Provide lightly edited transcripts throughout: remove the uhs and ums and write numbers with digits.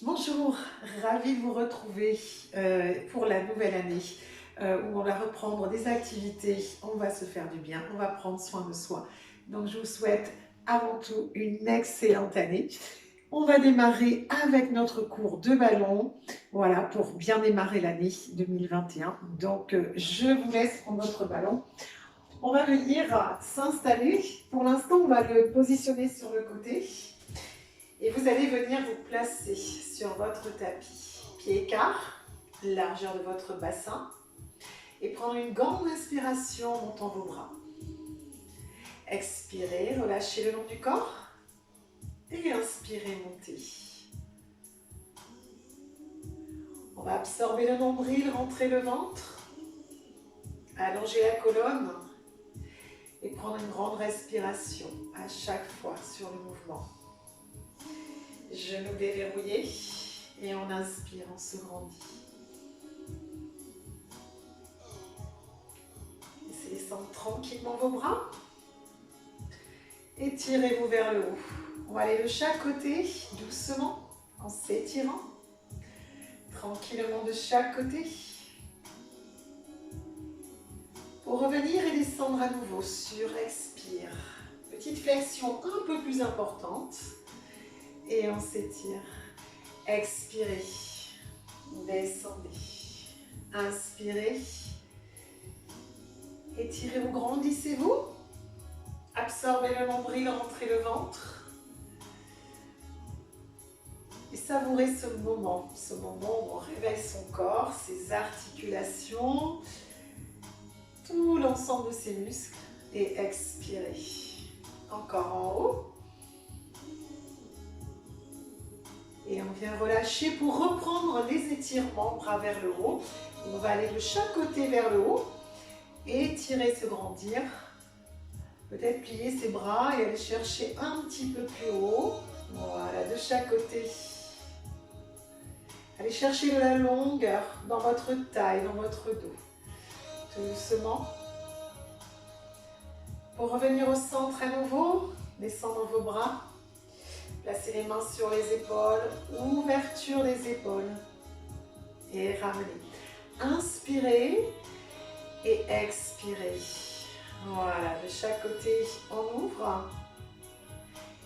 Bonjour, ravie de vous retrouver pour la nouvelle année où on va reprendre des activités, on va se faire du bien, on va prendre soin de soi. Donc je vous souhaite avant tout une excellente année. On va démarrer avec notre cours de ballon, voilà, pour bien démarrer l'année 2021. Donc je vous laisse prendre votre ballon. On va venir s'installer. Pour l'instant, on va le positionner sur le côté. Et vous allez venir vous placer sur votre tapis. Pied écart, largeur de votre bassin. Et prendre une grande inspiration en montant vos bras. Expirez, relâchez le long du corps. Et inspirez, montez. On va absorber le nombril, rentrer le ventre. Allonger la colonne. Et prendre une grande respiration à chaque fois sur le mouvement. Genoux déverrouillés. Et on inspire, on se grandit. Laissez descendre tranquillement vos bras. Étirez-vous vers le haut. On va aller de chaque côté, doucement, en s'étirant. Tranquillement de chaque côté. Pour revenir et descendre à nouveau sur expire. Petite flexion un peu plus importante. Et on s'étire. Expirez. Descendez. Inspirez. Étirez-vous, grandissez-vous. Absorbez le nombril, rentrez le ventre. Et savourez ce moment où on réveille son corps, ses articulations, tout l'ensemble de ses muscles. Et expirez. Encore en haut. Et on vient relâcher pour reprendre les étirements, bras vers le haut. On va aller de chaque côté vers le haut. Étirer, se grandir. Peut-être plier ses bras et aller chercher un petit peu plus haut. Voilà, de chaque côté. Allez chercher de la longueur dans votre taille, dans votre dos. Tout doucement. Pour revenir au centre à nouveau, descendre vos bras. Placez les mains sur les épaules, ouverture des épaules. Et ramenez. Inspirez et expirez. Voilà, de chaque côté, on ouvre.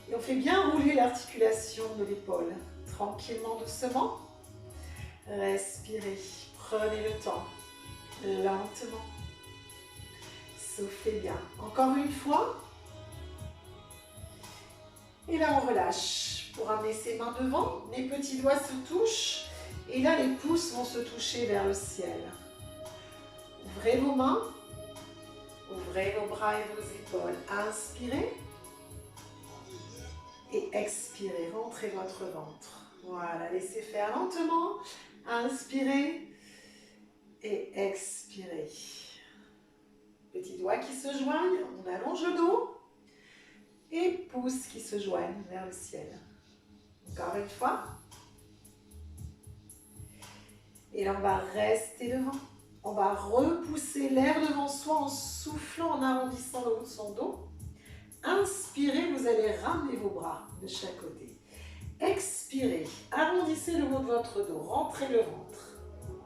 Et on fait bien rouler l'articulation de l'épaule. Tranquillement, doucement. Respirez, prenez le temps. Lentement. Soufflez bien. Encore une fois. Et là, on relâche pour amener ses mains devant. Les petits doigts se touchent. Et là, les pouces vont se toucher vers le ciel. Ouvrez vos mains. Ouvrez vos bras et vos épaules. Inspirez. Et expirez. Rentrez votre ventre. Voilà, laissez faire lentement. Inspirez. Et expirez. Petits doigts qui se joignent. On allonge le dos. Et pouces qui se joignent vers le ciel. Encore une fois. Et là, on va rester devant. On va repousser l'air devant soi en soufflant, en arrondissant le haut de son dos. Inspirez, vous allez ramener vos bras de chaque côté. Expirez, arrondissez le haut de votre dos, rentrez le ventre.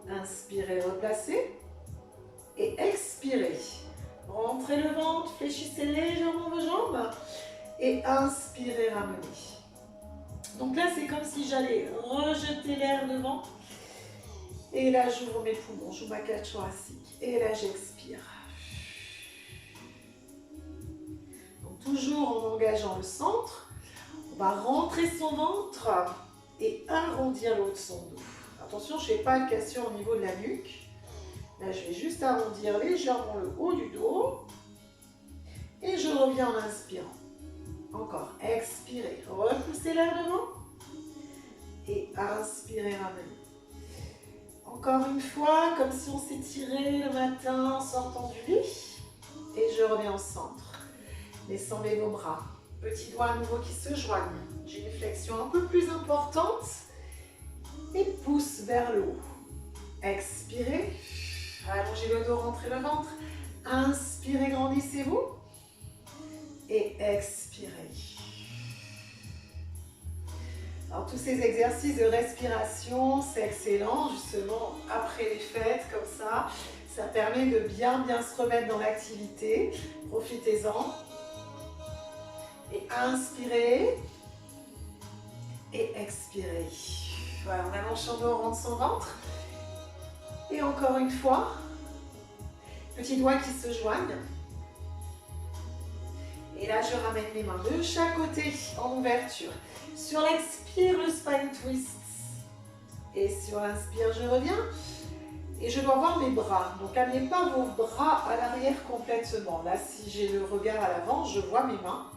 Inspirez, replacez. Et expirez. Rentrez le ventre, fléchissez légèrement vos jambes. Et inspirez, ramenez. Donc là, c'est comme si j'allais rejeter l'air devant. Et là, j'ouvre mes poumons, j'ouvre ma cage thoracique. Et là, j'expire. Donc toujours en engageant le centre. On va rentrer son ventre et arrondir le haut de son dos. Attention, je ne fais pas de cassure au niveau de la nuque. Là, je vais juste arrondir légèrement le haut du dos. Et je reviens en inspirant. Encore, expirez, repoussez l'air devant. Et inspirez, ramenez. Encore une fois, comme si on s'étirait le matin en sortant du lit. Et je reviens au centre. Descendez vos bras. Petits doigts à nouveau qui se joignent. J'ai une flexion un peu plus importante. Et pouce vers le haut. Expirez. Allongez le dos, rentrez le ventre. Inspirez, grandissez-vous. Et expirez. Alors tous ces exercices de respiration, c'est excellent, justement, après les fêtes, comme ça. Ça permet de bien se remettre dans l'activité. Profitez-en. Et inspirez. Et expirez. Voilà, on allonge son dos, on rentre son ventre. Et encore une fois, petits doigts qui se joignent. Et là, je ramène mes mains de chaque côté en ouverture. Sur l'expire, le spine twist. Et sur l'inspire, je reviens. Et je dois voir mes bras. Donc, amenez pas vos bras à l'arrière complètement. Là, si j'ai le regard à l'avant, je vois mes mains.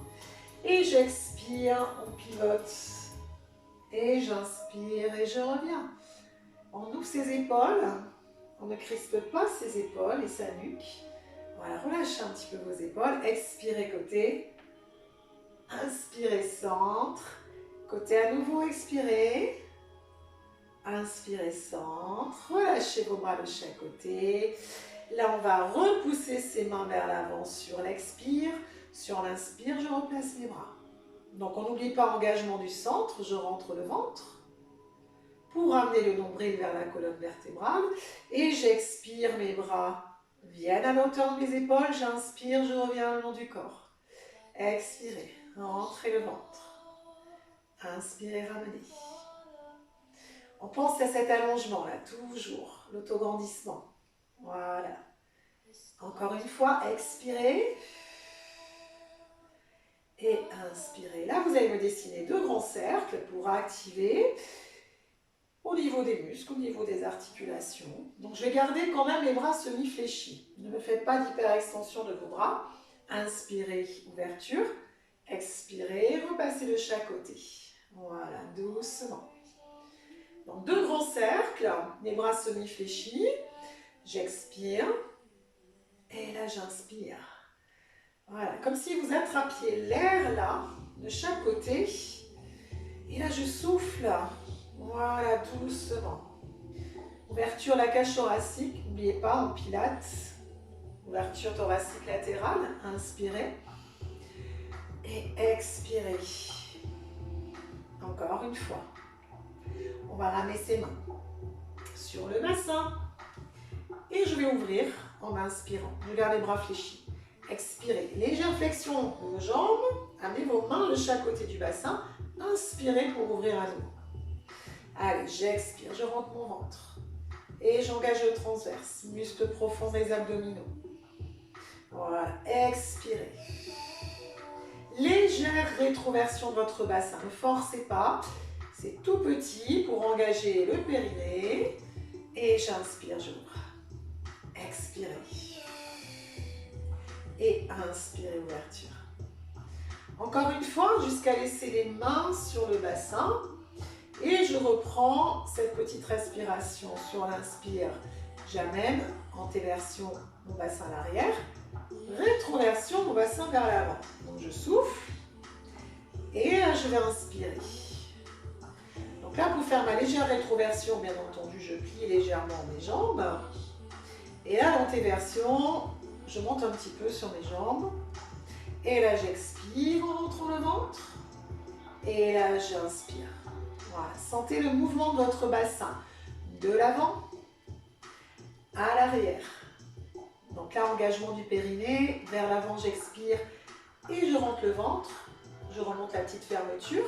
Et j'expire, on pivote. Et j'inspire et je reviens. On ouvre ses épaules. On ne crispe pas ses épaules et sa nuque. Voilà, relâchez un petit peu vos épaules. Expirez côté. Inspirez centre. Côté à nouveau, expirez. Inspirez centre. Relâchez vos bras de chaque côté. Là, on va repousser ses mains vers l'avant sur l'expire. Sur l'inspire, je replace mes bras. Donc, on n'oublie pas engagement du centre. Je rentre le ventre pour amener le nombril vers la colonne vertébrale. Et j'expire, mes bras viennent à la hauteur de mes épaules. J'inspire, je reviens le long du corps. Expirez, rentrez le ventre. Inspirez, ramenez. On pense à cet allongement là, toujours, l'autograndissement. Voilà. Encore une fois, expirez. Et inspirez. Là, vous allez me dessiner deux grands cercles pour activer au niveau des muscles, au niveau des articulations. Donc, je vais garder quand même les bras semi-fléchis. Ne me faites pas d'hyperextension de vos bras. Inspirez, ouverture. Expirez, repassez de chaque côté. Voilà, doucement. Donc, deux grands cercles, les bras semi-fléchis. J'expire. Et là, j'inspire. Voilà, comme si vous attrapiez l'air là, de chaque côté. Et là, je souffle. Voilà, doucement. Ouverture la cage thoracique, n'oubliez pas en pilates. Ouverture thoracique latérale, inspirez. Et expirez. Encore une fois. On va ramener ses mains sur le bassin. Et je vais ouvrir en inspirant. Je garde les bras fléchis. Expirez. Légère flexion de vos jambes. Amenez vos mains de chaque côté du bassin. Inspirez pour ouvrir à nouveau. Allez, j'expire. Je rentre mon ventre. Et j'engage le transverse. Muscles profonds des abdominaux. Voilà. Expirez. Légère rétroversion de votre bassin. Ne forcez pas. C'est tout petit pour engager le périnée. Et j'inspire, j'ouvre. Expirez. Et inspirez, ouverture. Encore une fois, jusqu'à laisser les mains sur le bassin. Et je reprends cette petite respiration sur l'inspire. J'amène antéversion mon bassin à l'arrière. Rétroversion mon bassin vers l'avant. Donc je souffle. Et je vais inspirer. Donc là, pour faire ma légère rétroversion, bien entendu, je plie légèrement mes jambes. Et là, l'antéversion, je monte un petit peu sur mes jambes. Et là, j'expire en rentrant le ventre. Et là, j'inspire. Voilà. Sentez le mouvement de votre bassin. De l'avant à l'arrière. Donc là, engagement du périnée. Vers l'avant, j'expire. Et je rentre le ventre. Je remonte la petite fermeture.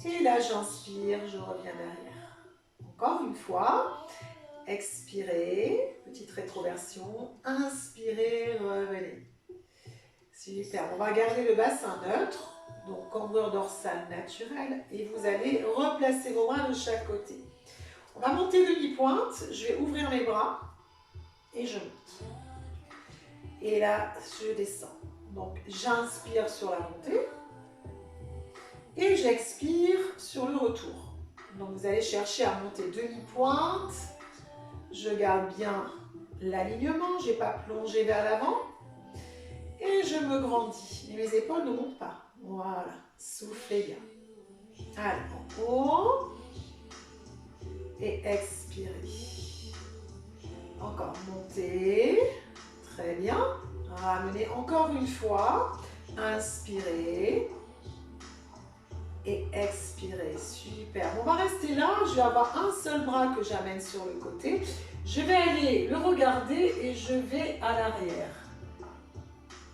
Et là, j'inspire. Je reviens derrière. Encore une fois. Expirez, petite rétroversion, inspirez, revenez. Super, on va garder le bassin neutre, donc cambrure dorsale naturelle, et vous allez replacer vos bras de chaque côté. On va monter demi-pointe, je vais ouvrir mes bras, et je monte. Et là, je descends. Donc, j'inspire sur la montée, et j'expire sur le retour. Donc, vous allez chercher à monter demi-pointe. Je garde bien l'alignement, je n'ai pas plongé vers l'avant. Et je me grandis. Et mes épaules ne montent pas. Voilà, soufflez bien. Allez, en haut. Et expirez. Encore montez. Très bien. Ramenez encore une fois. Inspirez. et expirez. Super. On va rester là. Je vais avoir un seul bras que j'amène sur le côté. Je vais aller le regarder et je vais à l'arrière.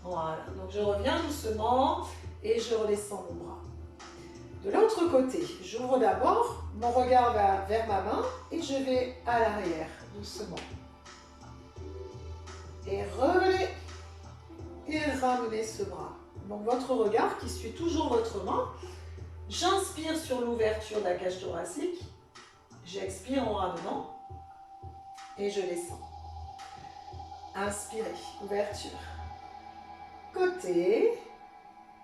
Voilà. Donc je reviens doucement et je redescends mon bras. De l'autre côté, j'ouvre d'abord, mon regard va vers ma main et je vais à l'arrière, doucement. Et revenez et ramenez ce bras. Donc votre regard qui suit toujours votre main. J'inspire sur l'ouverture de la cage thoracique. J'expire en ramenant et je descends. Inspirez, ouverture. Côté,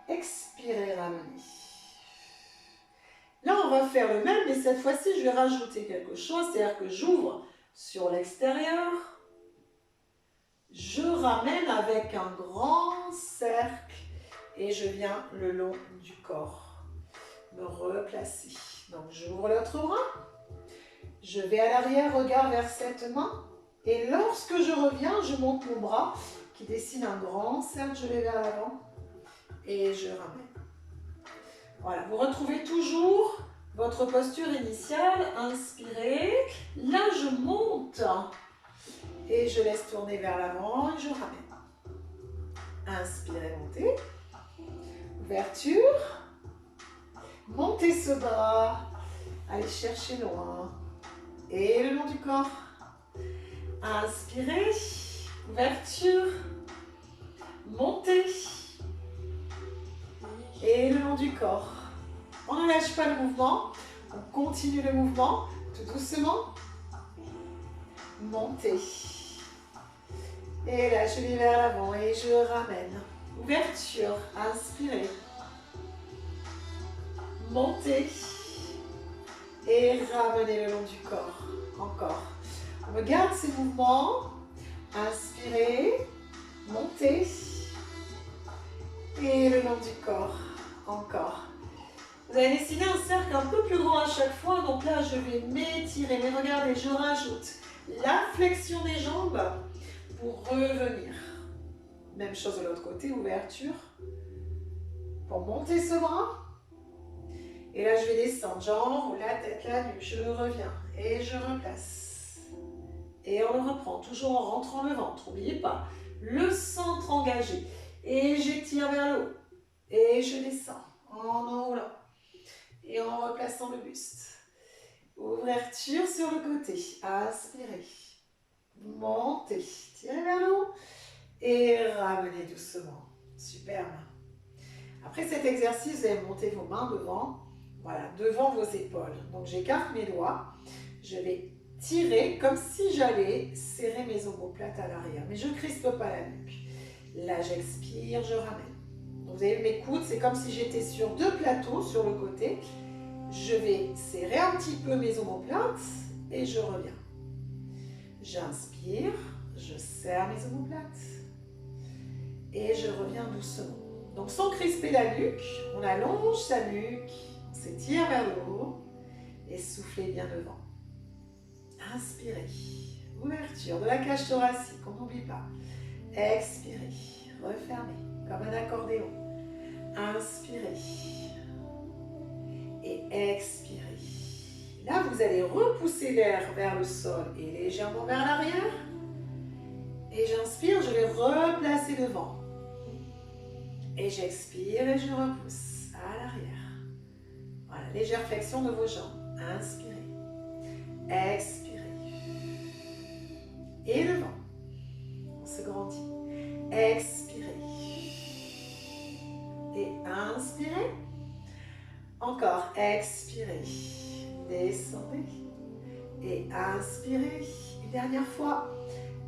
expirez, ramenez. Là, on va faire le même, mais cette fois-ci, je vais rajouter quelque chose, c'est-à-dire que j'ouvre sur l'extérieur, je ramène avec un grand cercle et je viens le long du corps, me replacer. Donc, j'ouvre l'autre bras, je vais à l'arrière, regard vers cette main, et lorsque je reviens, je monte mon bras qui dessine un grand cercle, je vais vers l'avant et je ramène. Voilà, vous retrouvez toujours votre posture initiale, inspirez, là je monte et je laisse tourner vers l'avant et je ramène. Inspirez, montez, ouverture, montez ce bras, allez chercher loin et le long du corps. Inspirez, ouverture, montez et le long du corps. On ne lâche pas le mouvement, on continue le mouvement tout doucement. Montez. Et là, je vais vers l'avant et je ramène. Ouverture, inspirez. Montez. Et ramenez le long du corps. Encore. On regarde ces mouvements. Inspirez. Montez. Et le long du corps. Encore. Vous allez dessiner un cercle un peu plus grand à chaque fois. Donc là, je vais m'étirer. Mais regardez, je rajoute la flexion des jambes pour revenir. Même chose de l'autre côté, ouverture. Pour monter ce bras. Et là, je vais descendre, jambes, la tête, la nuque. Je reviens et je replace. Et on le reprend, toujours en rentrant le ventre. N'oubliez pas, le centre engagé. Et j'étire vers le haut. Et je descends en enroulant. Et en replaçant le buste. Ouverture sur le côté. Inspirez. Montez. Tirez vers le haut. Et ramenez doucement. Superbe. Après cet exercice, vous allez monter vos mains devant. Voilà, devant vos épaules. Donc j'écarte mes doigts. Je vais tirer comme si j'allais serrer mes omoplates à l'arrière. Mais je ne crispe pas la nuque. Là, j'expire, je ramène. Donc, vous avez vu mes coudes, c'est comme si j'étais sur deux plateaux sur le côté. Je vais serrer un petit peu mes omoplates et je reviens. J'inspire, je serre mes omoplates et je reviens doucement. Donc sans crisper la nuque, on allonge sa nuque, on s'étire vers le haut et soufflez bien devant. Inspirez, ouverture de la cage thoracique, on n'oublie pas. Expirez, refermez comme un accordéon. Inspirez et expirez. Là, vous allez repousser l'air vers le sol et légèrement vers l'arrière. Et j'inspire, je vais replacer devant. Et j'expire et je repousse à l'arrière. Voilà, légère flexion de vos jambes. Inspirez. Expirez. Et devant. On se grandit. Expirez. Et inspirez. Encore. Expirez. Descendez. Et inspirez. Une dernière fois.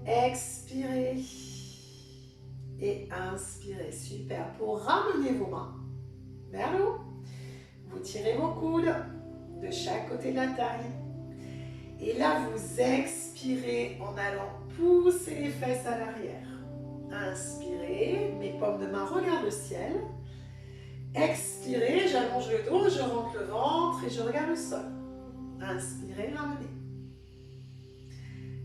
Expirez. Et inspirez. Super. Pour ramener vos mains vers le haut, vous tirez vos coudes de chaque côté de la taille. Et là, vous expirez en allant pousser les fesses à l'arrière. Inspirez. Mes paumes de main regardent le ciel. Expirez. J'allonge le dos, je rentre le ventre et je regarde le sol. Inspirez, ramenez.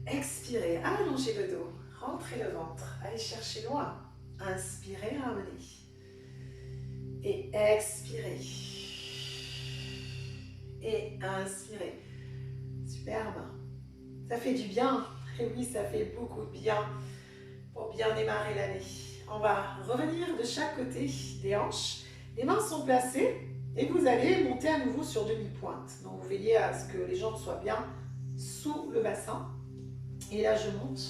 Expirez, allongez le dos, rentrez le ventre, allez chercher loin. Inspirez, ramenez. Et expirez. et inspirez. Superbe. Ça fait du bien. Et oui, ça fait beaucoup de bien pour bien démarrer l'année. On va revenir de chaque côté des hanches. Les mains sont placées et vous allez monter à nouveau sur demi-pointe. Donc vous veillez à ce que les jambes soient bien sous le bassin. Et là, je monte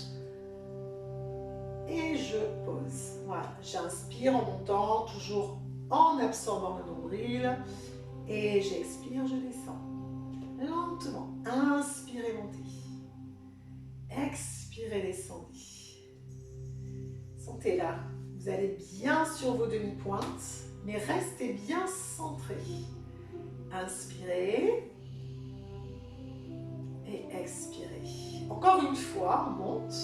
et je pose. Voilà, j'inspire en montant, toujours en absorbant le nombril. Et j'expire, je descends. Lentement. Inspirez, montez. Expirez, descendez. Sentez là. Vous allez bien sur vos demi-pointes, mais restez bien centré. Inspirez. Et expirez. Encore une fois, on monte.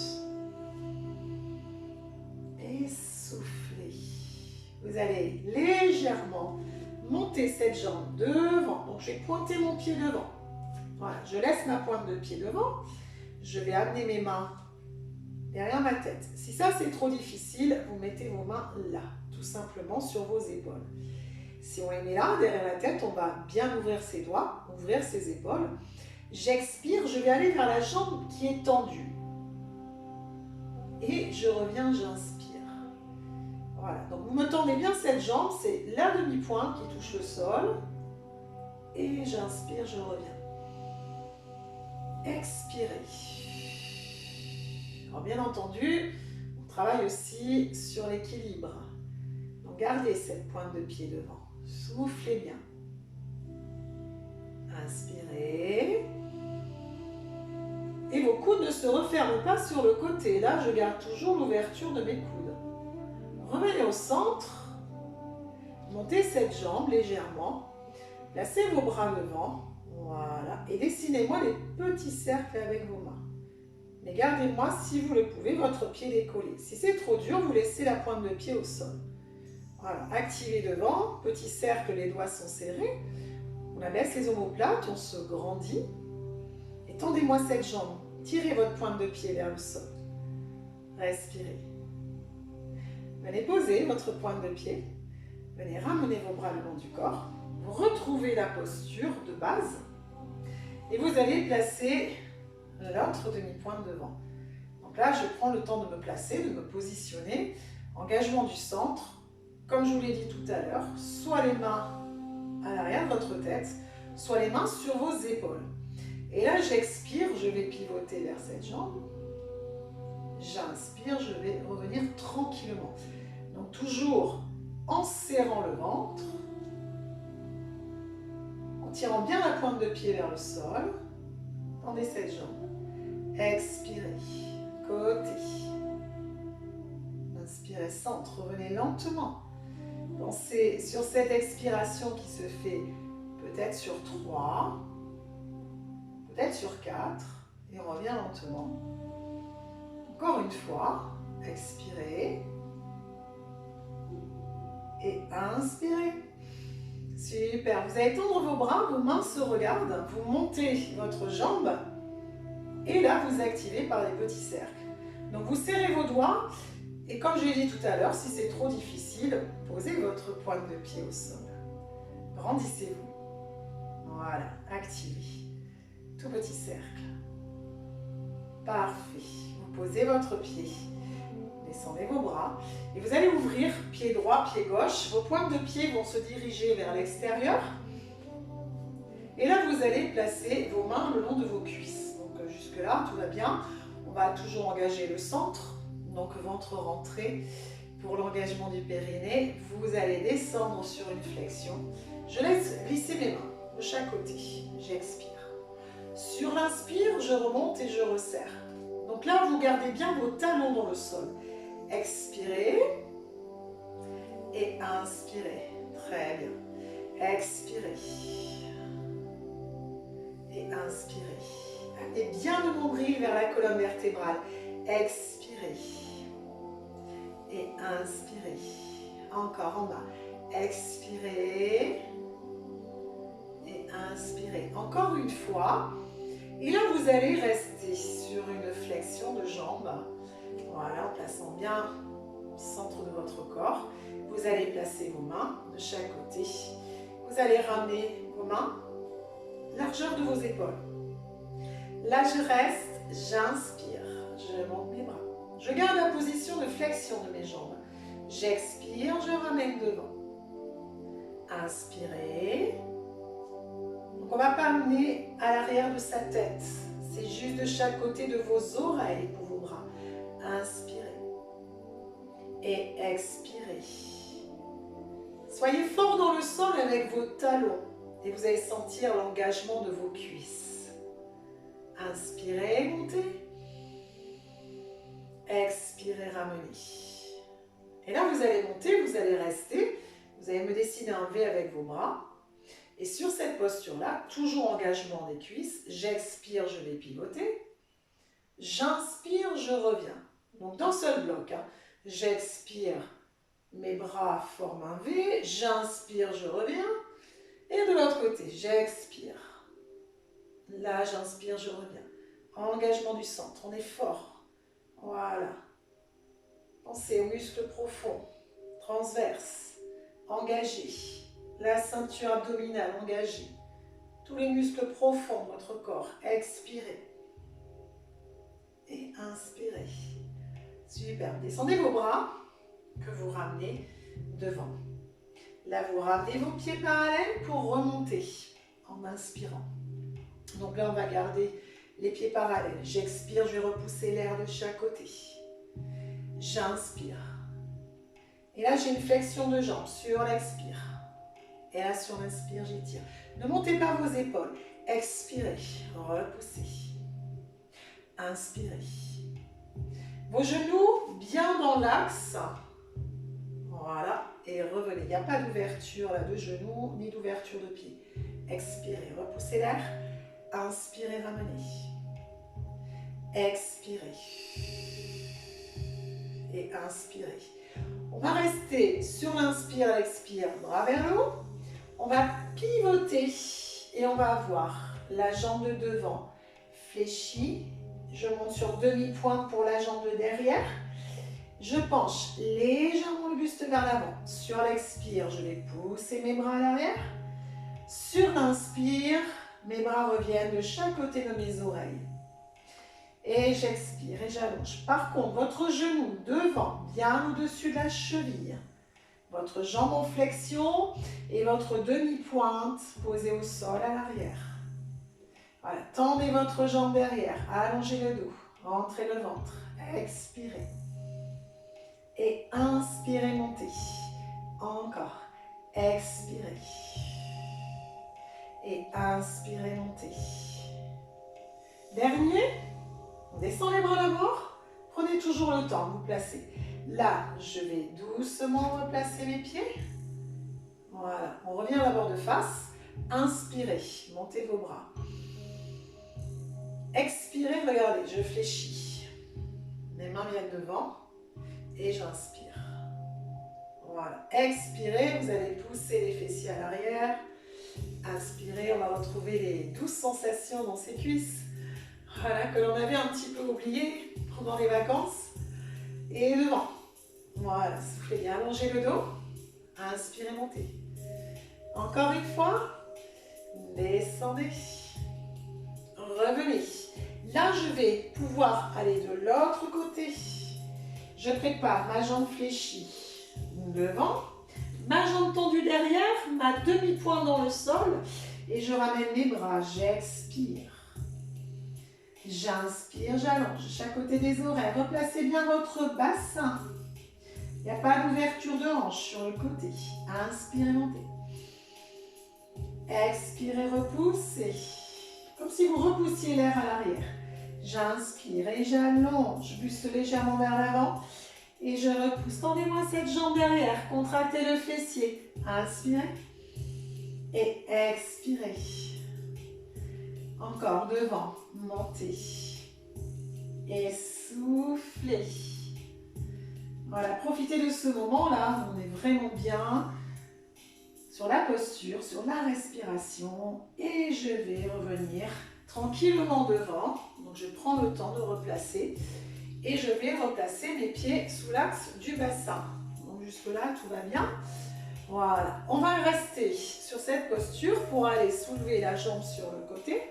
Et soufflez. Vous allez légèrement monter cette jambe devant. Donc, je vais pointer mon pied devant. Voilà, je laisse ma pointe de pied devant. Je vais amener mes mains derrière ma tête. Si ça, c'est trop difficile, vous mettez vos mains là, tout simplement sur vos épaules. Si on les met là, derrière la tête, on va bien ouvrir ses doigts, ouvrir ses épaules. J'expire, je vais aller vers la jambe qui est tendue. Et je reviens, j'inspire. Voilà, donc vous me tendez bien cette jambe, c'est la demi-pointe qui touche le sol. Et j'inspire, je reviens. Expirez. Alors bien entendu, on travaille aussi sur l'équilibre. Donc gardez cette pointe de pied devant. Soufflez bien. Inspirez. Et vos coudes ne se referment pas sur le côté. Là, je garde toujours l'ouverture de mes coudes. Revenez au centre. Montez cette jambe légèrement. Placez vos bras devant. Voilà. Et dessinez-moi des petits cercles avec vos mains. Mais gardez-moi, si vous le pouvez, votre pied décollé. Si c'est trop dur, vous laissez la pointe de pied au sol. Voilà. Activez devant. Petit cercle, les doigts sont serrés. On abaisse les omoplates, on se grandit. Et tendez-moi cette jambe. Tirez votre pointe de pied vers le sol. Respirez. Venez poser votre pointe de pied. Venez ramener vos bras le long du corps. Vous retrouvez la posture de base. Et vous allez placer l'autre demi-pointe devant. Donc là, je prends le temps de me placer, de me positionner. Engagement du centre. Comme je vous l'ai dit tout à l'heure, soit les mains à l'arrière de votre tête, soit les mains sur vos épaules. Et là, j'expire, je vais pivoter vers cette jambe. J'inspire, je vais revenir tranquillement. Donc toujours en serrant le ventre, en tirant bien la pointe de pied vers le sol. Tendez cette jambe. Expirez, côté. Inspirez, centre, revenez lentement. Pensez sur cette expiration qui se fait peut-être sur 3, peut-être sur 4, et on revient lentement. Encore une fois, expirez, et inspirez. Super, vous allez tendre vos bras, vos mains se regardent, vous montez votre jambe, et là vous activez par les petits cercles. Donc vous serrez vos doigts, et comme je l'ai dit tout à l'heure, si c'est trop difficile, posez votre pointe de pied au sol. Grandissez-vous. Voilà, activez. Tout petit cercle. Parfait. Vous posez votre pied. Descendez vos bras. Et vous allez ouvrir pied droit, pied gauche. Vos pointes de pied vont se diriger vers l'extérieur. Et là, vous allez placer vos mains le long de vos cuisses. Donc jusque-là, tout va bien. On va toujours engager le centre. Donc ventre rentré. Pour l'engagement du périnée, vous allez descendre sur une flexion. Je laisse glisser mes mains de chaque côté. J'expire. Sur l'inspire, je remonte et je resserre. Donc là, vous gardez bien vos talons dans le sol. Expirez et inspirez. Très bien. Expirez et inspirez. Amenez bien le nombril vers la colonne vertébrale. Expirez et inspirez. Encore en bas. Expirez et inspirez. Encore une fois. Et là, vous allez rester sur une flexion de jambes. Voilà, en plaçant bien le centre de votre corps. Vous allez placer vos mains de chaque côté. Vous allez ramener vos mains largeur de vos épaules. Là, je reste, j'inspire, je monte mes bras. Je garde la position de flexion de mes jambes. J'expire, je ramène devant. Inspirez. Donc, on ne va pas amener à l'arrière de sa tête. C'est juste de chaque côté de vos oreilles pour vos bras. Inspirez. Et expirez. Soyez fort dans le sol avec vos talons. Et vous allez sentir l'engagement de vos cuisses. Inspirez, montez. Expirez, ramenez. Et là, vous allez monter, vous allez rester. Vous allez me dessiner un V avec vos bras. Et sur cette posture-là, toujours engagement des cuisses. J'expire, je vais pivoter. J'inspire, je reviens. Donc, d'un seul bloc. J'expire, mes bras forment un V. J'inspire, je reviens. Et de l'autre côté, j'expire. Là, j'inspire, je reviens. Engagement du centre, on est fort. Voilà. Pensez aux muscles profonds, transverses, engagés. La ceinture abdominale engagée. Tous les muscles profonds de votre corps. Expirez. Et inspirez. Super. Descendez vos bras que vous ramenez devant. Là, vous ramenez vos pieds parallèles pour remonter en inspirant. Donc là, on va garder les pieds parallèles. J'expire, je vais repousser l'air de chaque côté. J'inspire. Et là, j'ai une flexion de jambes sur l'expire. Et là, sur l'inspire, j'étire. Ne montez pas vos épaules. Expirez, repoussez. Inspirez. Vos genoux bien dans l'axe. Voilà. Et revenez. Il n'y a pas d'ouverture là de genoux ni d'ouverture de pied. Expirez, repoussez l'air. Inspirez, ramenez. Expirez. Et inspirez. On va rester sur l'inspire, l'expire, bras vers le haut. On va pivoter et on va avoir la jambe de devant fléchie. Je monte sur demi-pointe pour la jambe de derrière. Je penche légèrement le buste vers l'avant. Sur l'expire, je vais pousser mes bras à l'arrière. Sur l'inspire, mes bras reviennent de chaque côté de mes oreilles. Et j'expire et j'allonge. Par contre, votre genou devant, bien au-dessus de la cheville. Votre jambe en flexion et votre demi-pointe posée au sol à l'arrière. Voilà, tendez votre jambe derrière, allongez le dos, rentrez le ventre, expirez. Et inspirez, montez. Encore, expirez. Et inspirez, montez. Dernier, on descend les bras d'abord, prenez toujours le temps de vous placer. Là, je vais doucement replacer mes pieds. Voilà, on revient d'abord de face. Inspirez, montez vos bras. Expirez, regardez, je fléchis. Mes mains viennent devant et j'inspire. Voilà, expirez, vous allez pousser les fessiers à l'arrière. Inspirez, on va retrouver les douces sensations dans ses cuisses. Voilà, que l'on avait un petit peu oublié pendant les vacances. Et devant. Voilà, soufflez bien, allongez le dos. Inspirez, montez. Encore une fois. Descendez. Revenez. Là, je vais pouvoir aller de l'autre côté. Je prépare ma jambe fléchie devant. Ma jambe tendue derrière, ma demi-pointe dans le sol. Et je ramène mes bras, j'expire. J'inspire, j'allonge. Chaque côté des oreilles. Replacez bien votre bassin. Il n'y a pas d'ouverture de hanche sur le côté. Inspirez, montez. Expirez, repoussez. Comme si vous repoussiez l'air à l'arrière. J'inspire et j'allonge. Buste légèrement vers l'avant. Et je repousse. Tendez-moi cette jambe derrière. Contractez le fessier. Inspirez. Et expirez. Encore devant. Montez. Et soufflez. Voilà, profitez de ce moment-là. On est vraiment bien sur la posture, sur la respiration. Et je vais revenir tranquillement devant. Donc je prends le temps de replacer. Et je vais replacer mes pieds sous l'axe du bassin. Donc jusque-là, tout va bien. Voilà, on va rester sur cette posture pour aller soulever la jambe sur le côté.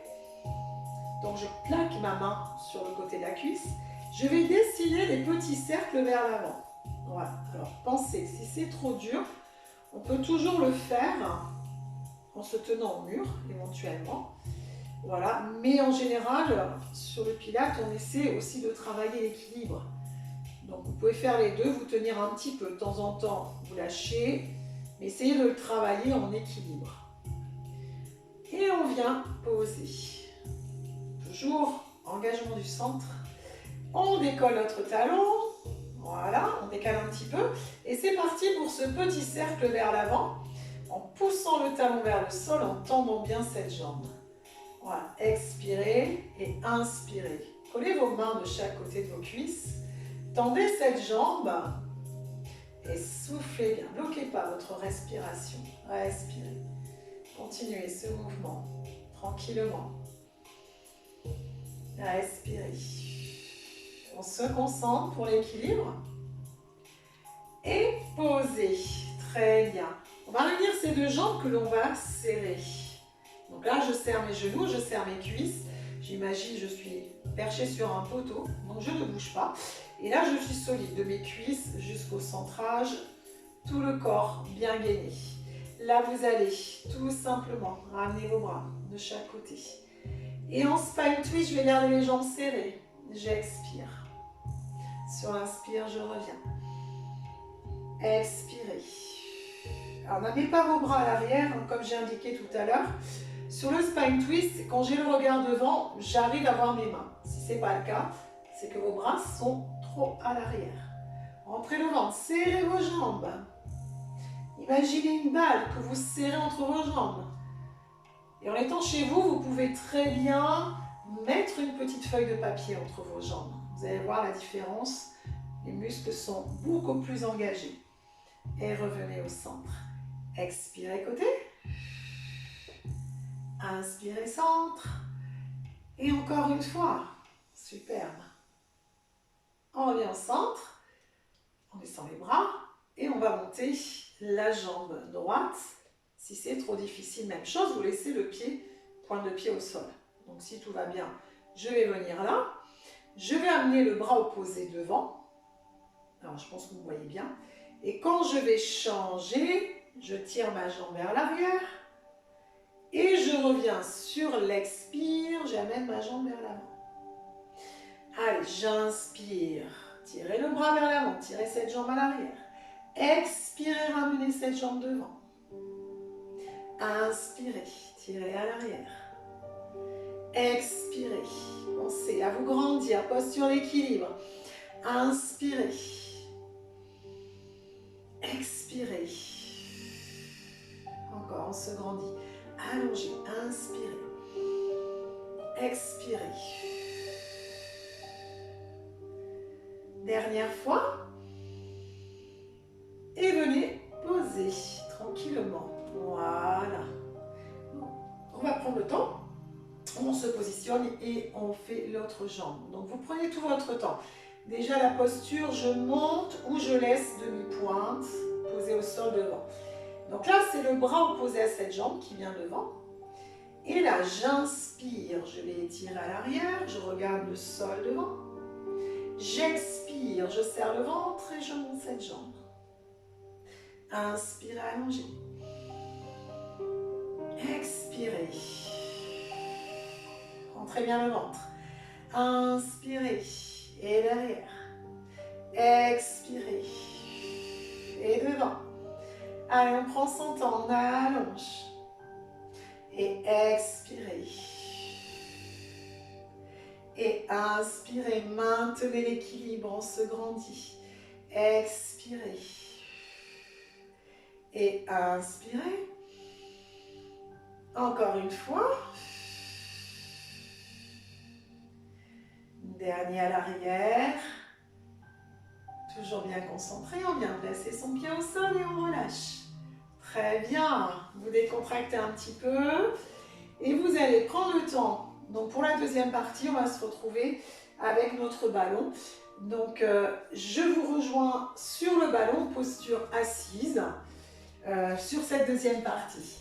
Donc je plaque ma main sur le côté de la cuisse. Je vais dessiner des petits cercles vers l'avant. Voilà, alors pensez, si c'est trop dur, on peut toujours le faire en se tenant au mur éventuellement. Voilà, mais en général, sur le Pilates, on essaie aussi de travailler l'équilibre. Donc vous pouvez faire les deux, vous tenir un petit peu de temps en temps, vous lâchez, mais essayez de le travailler en équilibre. Et on vient poser. Toujours engagement du centre. On décolle notre talon. Voilà, on décale un petit peu. Et c'est parti pour ce petit cercle vers l'avant, en poussant le talon vers le sol, en tendant bien cette jambe. Voilà, expirez et inspirez. Collez vos mains de chaque côté de vos cuisses. Tendez cette jambe et soufflez bien. Bloquez pas votre respiration. Respirez. Continuez ce mouvement tranquillement. Respirez. On se concentre pour l'équilibre. Et posez. Très bien. On va réunir ces deux jambes que l'on va serrer. Donc là, je serre mes genoux, je serre mes cuisses. J'imagine je suis perchée sur un poteau, donc je ne bouge pas. Et là, je suis solide de mes cuisses jusqu'au centrage, tout le corps bien gainé. Là, vous allez tout simplement ramener vos bras de chaque côté. Et en spine twist, je vais garder les jambes serrées. J'expire. Sur l'inspire, je reviens. Expirez. Alors, n'amenez pas vos bras à l'arrière, comme j'ai indiqué tout à l'heure. Sur le spine twist, quand j'ai le regard devant, j'arrive à voir mes mains. Si ce n'est pas le cas, c'est que vos bras sont trop à l'arrière. Rentrez le ventre, serrez vos jambes. Imaginez une balle que vous serrez entre vos jambes. Et en étant chez vous, vous pouvez très bien mettre une petite feuille de papier entre vos jambes. Vous allez voir la différence. Les muscles sont beaucoup plus engagés. Et revenez au centre. Expirez côté. Inspirez centre. Et encore une fois. Superbe. On revient au centre. On descend les bras. Et on va monter la jambe droite. Si c'est trop difficile, même chose, vous laissez le pied, pointe de pied au sol. Donc si tout va bien, je vais venir là. Je vais amener le bras opposé devant. Alors je pense que vous voyez bien. Et quand je vais changer, je tire ma jambe vers l'arrière. Et je reviens sur l'expire, j'amène ma jambe vers l'avant. Allez, j'inspire. Tirez le bras vers l'avant, tirez cette jambe à l'arrière. Expirez, ramenez cette jambe devant. Inspirez, tirez à l'arrière. Expirez, pensez à vous grandir, posture d'équilibre. Inspirez. Expirez. Encore, on se grandit. Allongez, inspirez. Expirez. Dernière fois. Et venez poser tranquillement. Voilà. On va prendre le temps. On se positionne et on fait l'autre jambe. Donc vous prenez tout votre temps. Déjà la posture, je monte ou je laisse demi-pointe posée au sol devant. Donc là, c'est le bras opposé à cette jambe qui vient devant. Et là, j'inspire, je vais étirer à l'arrière, je regarde le sol devant. J'expire, je serre le ventre et je monte cette jambe. Inspirez, allongez. Expirez. Rentrez bien le ventre. Inspirez. Et derrière. Expirez. Et devant. Allez, on prend son temps, on allonge. Et expirez. Et inspirez, maintenez l'équilibre, on se grandit. Expirez. Et inspirez. Encore une fois. Dernier à l'arrière. Toujours bien concentré, on vient placer son pied au sol et on relâche. Très bien. Vous décontractez un petit peu. Et vous allez prendre le temps. Donc pour la deuxième partie, on va se retrouver avec notre ballon. Donc je vous rejoins sur le ballon, posture assise. sur cette deuxième partie.